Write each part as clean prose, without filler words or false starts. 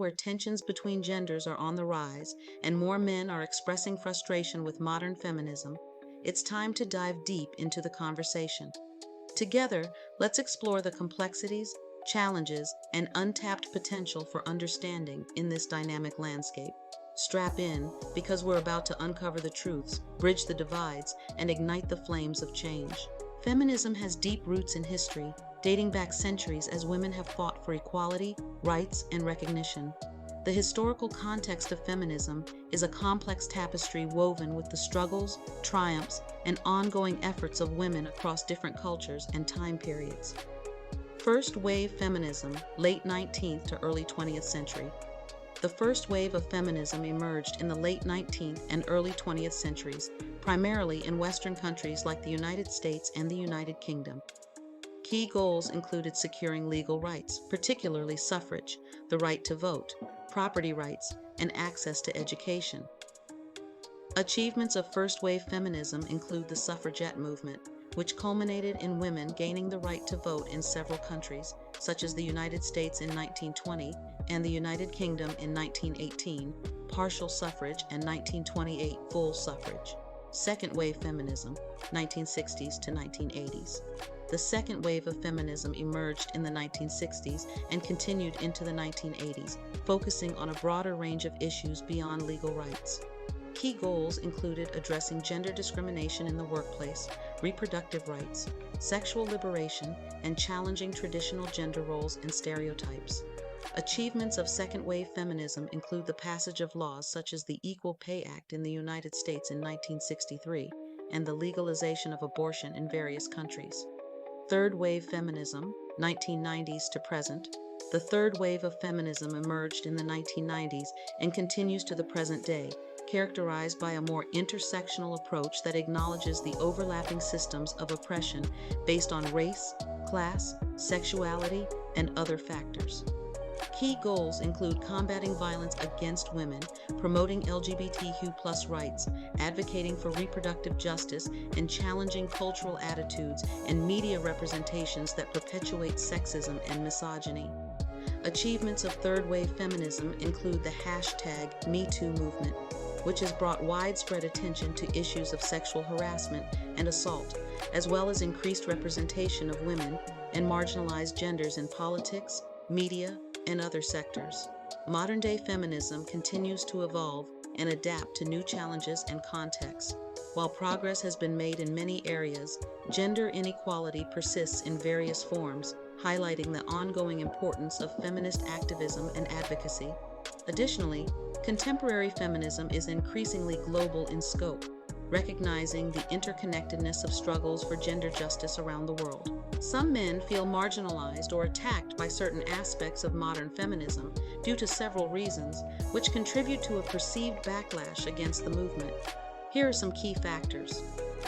where tensions between genders are on the rise and more men are expressing frustration with modern feminism, it's time to dive deep into the conversation. Together, let's explore the complexities, challenges, and untapped potential for understanding in this dynamic landscape. Strap in, because we're about to uncover the truths, bridge the divides, and ignite the flames of change. Feminism has deep roots in history, dating back centuries as women have fought for equality, rights, and recognition. The historical context of feminism is a complex tapestry woven with the struggles, triumphs, and ongoing efforts of women across different cultures and time periods. First wave feminism, late 19th to early 20th century. The first wave of feminism emerged in the late 19th and early 20th centuries, primarily in Western countries like the United States and the United Kingdom. Key goals included securing legal rights, particularly suffrage, the right to vote, property rights, and access to education. Achievements of first-wave feminism include the suffragette movement, which culminated in women gaining the right to vote in several countries, such as the United States in 1920 and the United Kingdom in 1918, partial suffrage, and 1928 full suffrage. Second-wave feminism, 1960s to 1980s. The second wave of feminism emerged in the 1960s and continued into the 1980s, focusing on a broader range of issues beyond legal rights. Key goals included addressing gender discrimination in the workplace, reproductive rights, sexual liberation, and challenging traditional gender roles and stereotypes. Achievements of second-wave feminism include the passage of laws such as the Equal Pay Act in the United States in 1963 and the legalization of abortion in various countries. Third-wave feminism, 1990s to present. The third wave of feminism emerged in the 1990s and continues to the present day, characterized by a more intersectional approach that acknowledges the overlapping systems of oppression based on race, class, sexuality, and other factors. Key goals include combating violence against women, promoting LGBTQ+ rights, advocating for reproductive justice, and challenging cultural attitudes and media representations that perpetuate sexism and misogyny. Achievements of third-wave feminism include the hashtag #MeToo movement, which has brought widespread attention to issues of sexual harassment and assault, as well as increased representation of women and marginalized genders in politics, media, and other sectors. Modern-day feminism continues to evolve and adapt to new challenges and contexts. While progress has been made in many areas, gender inequality persists in various forms, highlighting the ongoing importance of feminist activism and advocacy. Additionally, contemporary feminism is increasingly global in scope, recognizing the interconnectedness of struggles for gender justice around the world. Some men feel marginalized or attacked by certain aspects of modern feminism due to several reasons, which contribute to a perceived backlash against the movement. Here are some key factors.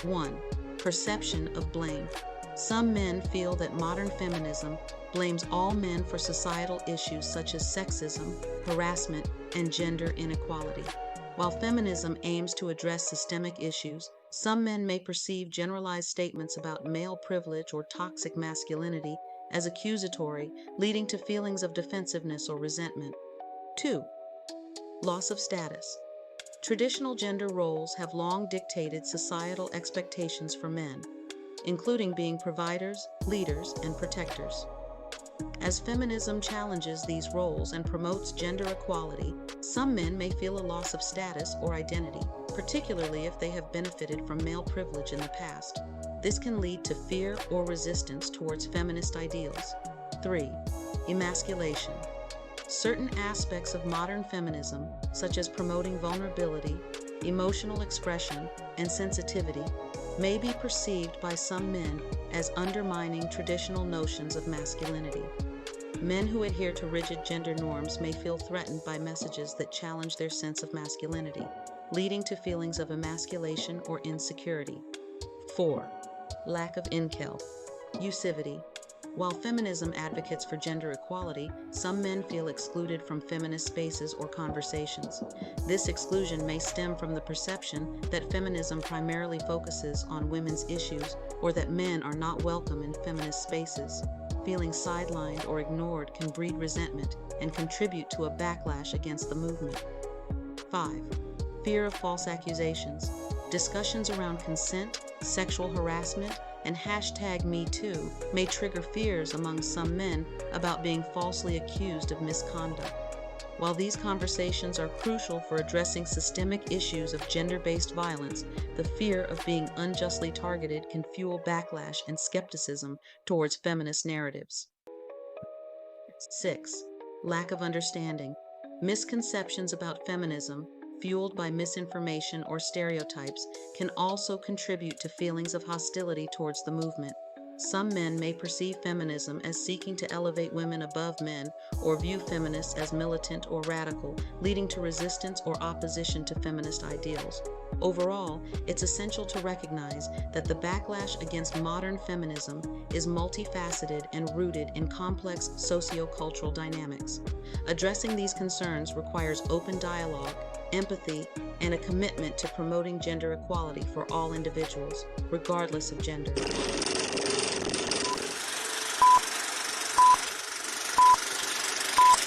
1. Perception of blame. Some men feel that modern feminism blames all men for societal issues such as sexism, harassment, and gender inequality. While feminism aims to address systemic issues, some men may perceive generalized statements about male privilege or toxic masculinity as accusatory, leading to feelings of defensiveness or resentment. 2. Loss of status. Traditional gender roles have long dictated societal expectations for men, including being providers, leaders, and protectors. As feminism challenges these roles and promotes gender equality, some men may feel a loss of status or identity, particularly if they have benefited from male privilege in the past. This can lead to fear or resistance towards feminist ideals. 3. Emasculation. Certain aspects of modern feminism, such as promoting vulnerability, emotional expression, and sensitivity, may be perceived by some men as undermining traditional notions of masculinity. Men who adhere to rigid gender norms may feel threatened by messages that challenge their sense of masculinity, leading to feelings of emasculation or insecurity. 4. Lack of inclusivity. While feminism advocates for gender equality, some men feel excluded from feminist spaces or conversations. This exclusion may stem from the perception that feminism primarily focuses on women's issues or that men are not welcome in feminist spaces. Feeling sidelined or ignored can breed resentment and contribute to a backlash against the movement. 5. Fear of false accusations. Discussions around consent, sexual harassment, and #MeToo may trigger fears among some men about being falsely accused of misconduct. While these conversations are crucial for addressing systemic issues of gender-based violence, the fear of being unjustly targeted can fuel backlash and skepticism towards feminist narratives. 6. Lack of understanding. Misconceptions about feminism, fueled by misinformation or stereotypes, can also contribute to feelings of hostility towards the movement. Some men may perceive feminism as seeking to elevate women above men, or view feminists as militant or radical, leading to resistance or opposition to feminist ideals. Overall, it's essential to recognize that the backlash against modern feminism is multifaceted and rooted in complex socio-cultural dynamics. Addressing these concerns requires open dialogue, empathy, and a commitment to promoting gender equality for all individuals, regardless of gender.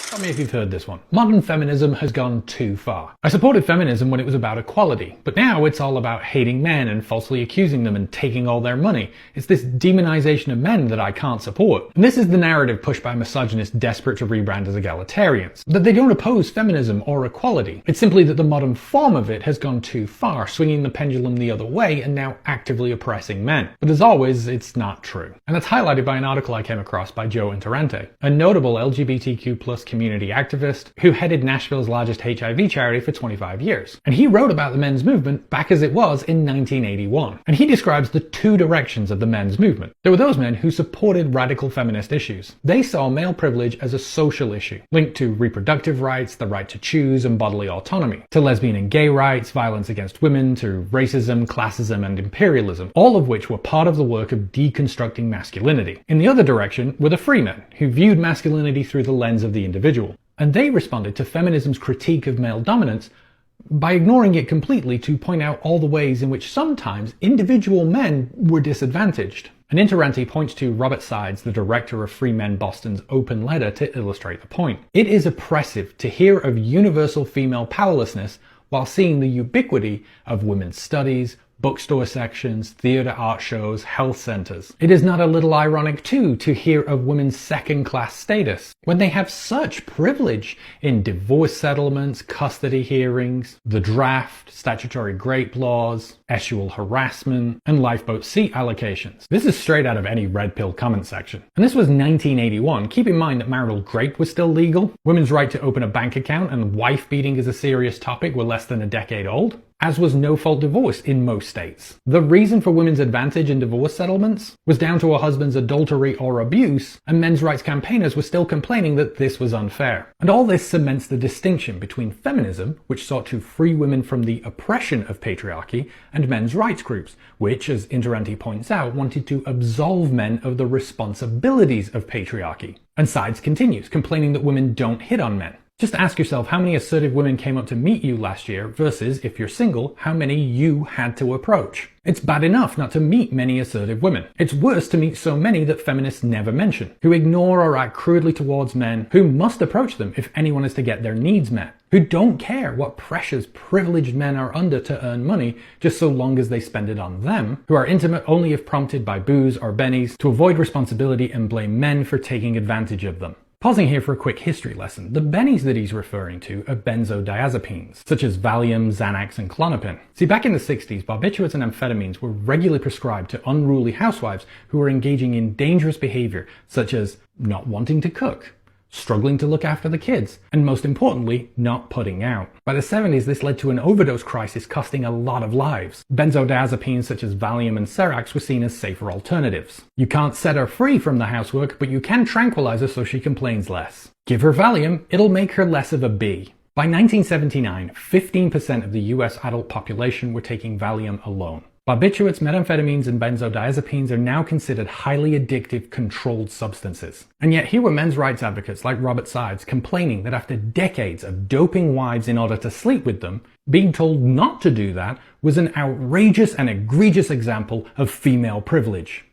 Tell me if you've heard this one. Modern feminism has gone too far. I supported feminism when it was about equality, but now it's all about hating men and falsely accusing them and taking all their money. It's this demonization of men that I can't support. And this is the narrative pushed by misogynists desperate to rebrand as egalitarians. That they don't oppose feminism or equality. It's simply that the modern form of it has gone too far, swinging the pendulum the other way and now actively oppressing men. But as always, it's not true. And that's highlighted by an article I came across by Joe Interrante, a notable LGBTQ+ community activist who headed Nashville's largest HIV charity for 25 years. And he wrote about the men's movement back as it was in 1981. And he describes the two directions of the men's movement. There were those men who supported radical feminist issues. They saw male privilege as a social issue, linked to reproductive rights, the right to choose, and bodily autonomy, to lesbian and gay rights, violence against women, to racism, classism, and imperialism, all of which were part of the work of deconstructing masculinity. In the other direction were the free men, who viewed masculinity through the lens of the individual. And they responded to feminism's critique of male dominance by ignoring it completely to point out all the ways in which sometimes individual men were disadvantaged. And Interrante points to Robert Sides, the director of Free Men Boston's open letter, to illustrate the point. It is oppressive to hear of universal female powerlessness while seeing the ubiquity of women's studies, bookstore sections, theatre art shows, health centres. It is not a little ironic too to hear of women's second-class status when they have such privilege in divorce settlements, custody hearings, the draft, statutory grape laws, sexual harassment, and lifeboat seat allocations. This is straight out of any red pill comment section. And this was 1981. Keep in mind that marital grape was still legal. Women's right to open a bank account and wife beating as a serious topic were less than a decade old, as was no-fault divorce in most states. The reason for women's advantage in divorce settlements was down to a husband's adultery or abuse, and men's rights campaigners were still complaining that this was unfair. And all this cements the distinction between feminism, which sought to free women from the oppression of patriarchy, and men's rights groups, which, as Interrante points out, wanted to absolve men of the responsibilities of patriarchy. And Sides continues, complaining that women don't hit on men. Just ask yourself how many assertive women came up to meet you last year versus, if you're single, how many you had to approach. It's bad enough not to meet many assertive women. It's worse to meet so many that feminists never mention, who ignore or act crudely towards men who must approach them if anyone is to get their needs met, who don't care what pressures privileged men are under to earn money just so long as they spend it on them, who are intimate only if prompted by booze or bennies, to avoid responsibility and blame men for taking advantage of them. Pausing here for a quick history lesson, the bennies that he's referring to are benzodiazepines, such as Valium, Xanax, and Klonopin. See, back in the 60s, barbiturates and amphetamines were regularly prescribed to unruly housewives who were engaging in dangerous behavior, such as not wanting to cook, struggling to look after the kids, and most importantly, not putting out. By the 70s, this led to an overdose crisis costing a lot of lives. Benzodiazepines such as Valium and Serax were seen as safer alternatives. You can't set her free from the housework, but you can tranquilize her so she complains less. Give her Valium, it'll make her less of a bee. By 1979, 15% of the US adult population were taking Valium alone. Barbiturates, methamphetamines, and benzodiazepines are now considered highly addictive, controlled substances. And yet here were men's rights advocates like Robert Sides complaining that after decades of doping wives in order to sleep with them, being told not to do that was an outrageous and egregious example of female privilege.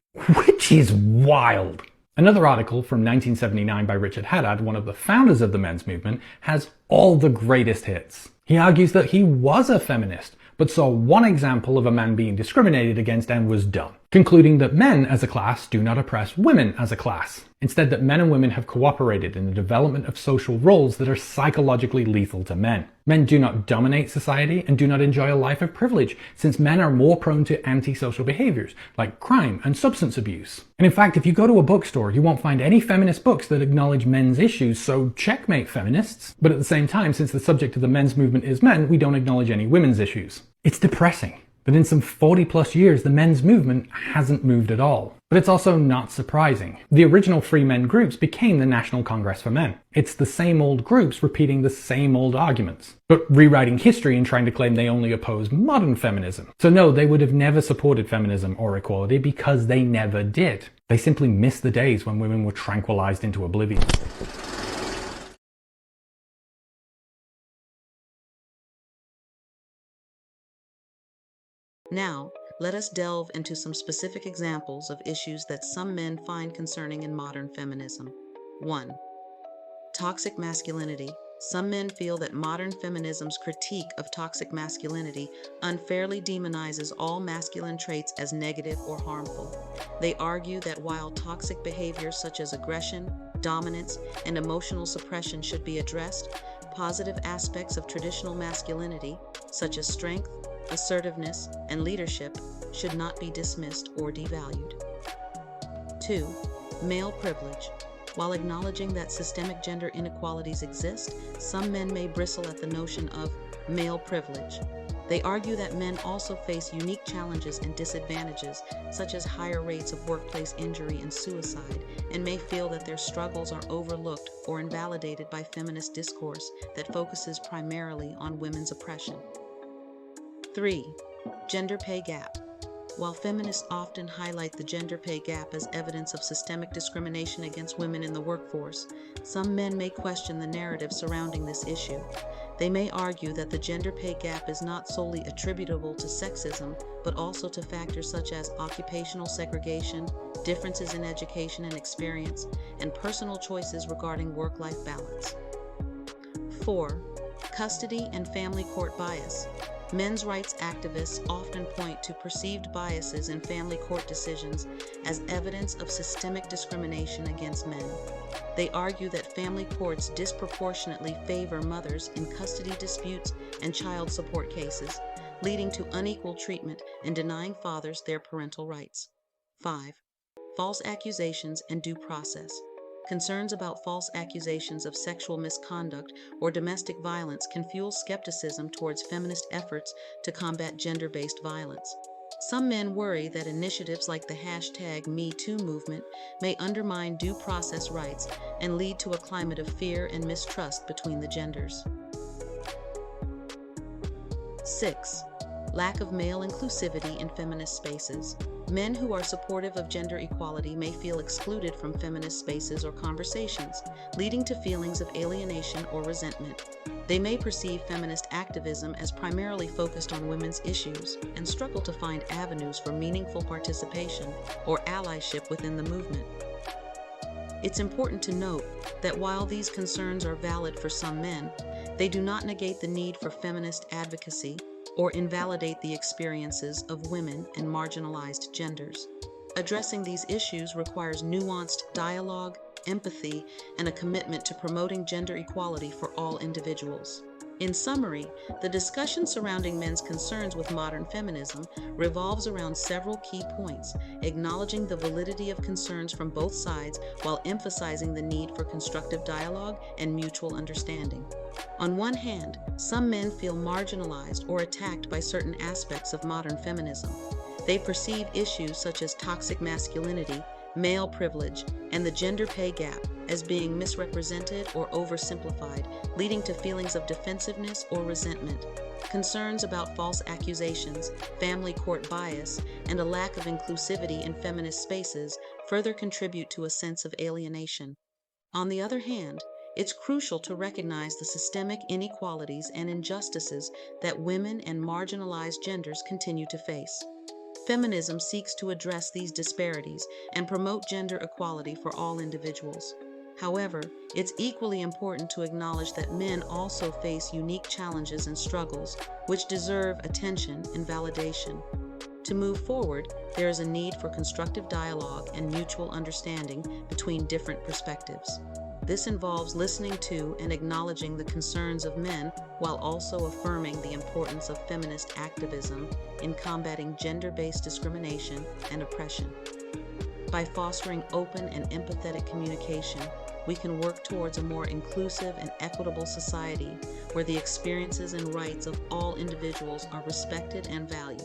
Which is wild. Another article from 1979 by Richard Haddad, one of the founders of the men's movement, has all the greatest hits. He argues that he was a feminist, but saw one example of a man being discriminated against and was done, concluding that men as a class do not oppress women as a class. Instead, that men and women have cooperated in the development of social roles that are psychologically lethal to men. Men do not dominate society and do not enjoy a life of privilege, since men are more prone to antisocial behaviors like crime and substance abuse. And in fact, if you go to a bookstore, you won't find any feminist books that acknowledge men's issues, so checkmate feminists. But at the same time, since the subject of the men's movement is men, we don't acknowledge any women's issues. It's depressing that in some 40 plus years the men's movement hasn't moved at all. But it's also not surprising. The original free men groups became the National Congress for Men. It's the same old groups repeating the same old arguments, but rewriting history and trying to claim they only oppose modern feminism. So no, they would have never supported feminism or equality because they never did. They simply missed the days when women were tranquilized into oblivion. Now, let us delve into some specific examples of issues that some men find concerning in modern feminism. 1. Toxic masculinity. Some men feel that modern feminism's critique of toxic masculinity unfairly demonizes all masculine traits as negative or harmful. They argue that while toxic behaviors such as aggression, dominance, and emotional suppression should be addressed, positive aspects of traditional masculinity, such as strength, assertiveness, and leadership, should not be dismissed or devalued. 2. Male privilege. While acknowledging that systemic gender inequalities exist, some men may bristle at the notion of male privilege. They argue that men also face unique challenges and disadvantages, such as higher rates of workplace injury and suicide, and may feel that their struggles are overlooked or invalidated by feminist discourse that focuses primarily on women's oppression. 3. Gender pay gap. While feminists often highlight the gender pay gap as evidence of systemic discrimination against women in the workforce, some men may question the narrative surrounding this issue. They may argue that the gender pay gap is not solely attributable to sexism, but also to factors such as occupational segregation, differences in education and experience, and personal choices regarding work-life balance. 4. Custody and family court bias. Men's rights activists often point to perceived biases in family court decisions as evidence of systemic discrimination against men. They argue that family courts disproportionately favor mothers in custody disputes and child support cases, leading to unequal treatment and denying fathers their parental rights. 5. False accusations and due process. Concerns about false accusations of sexual misconduct or domestic violence can fuel skepticism towards feminist efforts to combat gender-based violence. Some men worry that initiatives like the #MeToo movement may undermine due process rights and lead to a climate of fear and mistrust between the genders. 6. Lack of male inclusivity in feminist spaces. Men who are supportive of gender equality may feel excluded from feminist spaces or conversations, leading to feelings of alienation or resentment. They may perceive feminist activism as primarily focused on women's issues and struggle to find avenues for meaningful participation or allyship within the movement. It's important to note that while these concerns are valid for some men, they do not negate the need for feminist advocacy or invalidate the experiences of women and marginalized genders. Addressing these issues requires nuanced dialogue, empathy, and a commitment to promoting gender equality for all individuals. In summary, the discussion surrounding men's concerns with modern feminism revolves around several key points, acknowledging the validity of concerns from both sides while emphasizing the need for constructive dialogue and mutual understanding. On one hand, some men feel marginalized or attacked by certain aspects of modern feminism. They perceive issues such as toxic masculinity, male privilege, and the gender pay gap as being misrepresented or oversimplified, leading to feelings of defensiveness or resentment. Concerns about false accusations, family court bias, and a lack of inclusivity in feminist spaces further contribute to a sense of alienation. On the other hand, it's crucial to recognize the systemic inequalities and injustices that women and marginalized genders continue to face. Feminism seeks to address these disparities and promote gender equality for all individuals. However, it's equally important to acknowledge that men also face unique challenges and struggles which deserve attention and validation. To move forward, there is a need for constructive dialogue and mutual understanding between different perspectives. This involves listening to and acknowledging the concerns of men while also affirming the importance of feminist activism in combating gender-based discrimination and oppression. By fostering open and empathetic communication, we can work towards a more inclusive and equitable society where the experiences and rights of all individuals are respected and valued.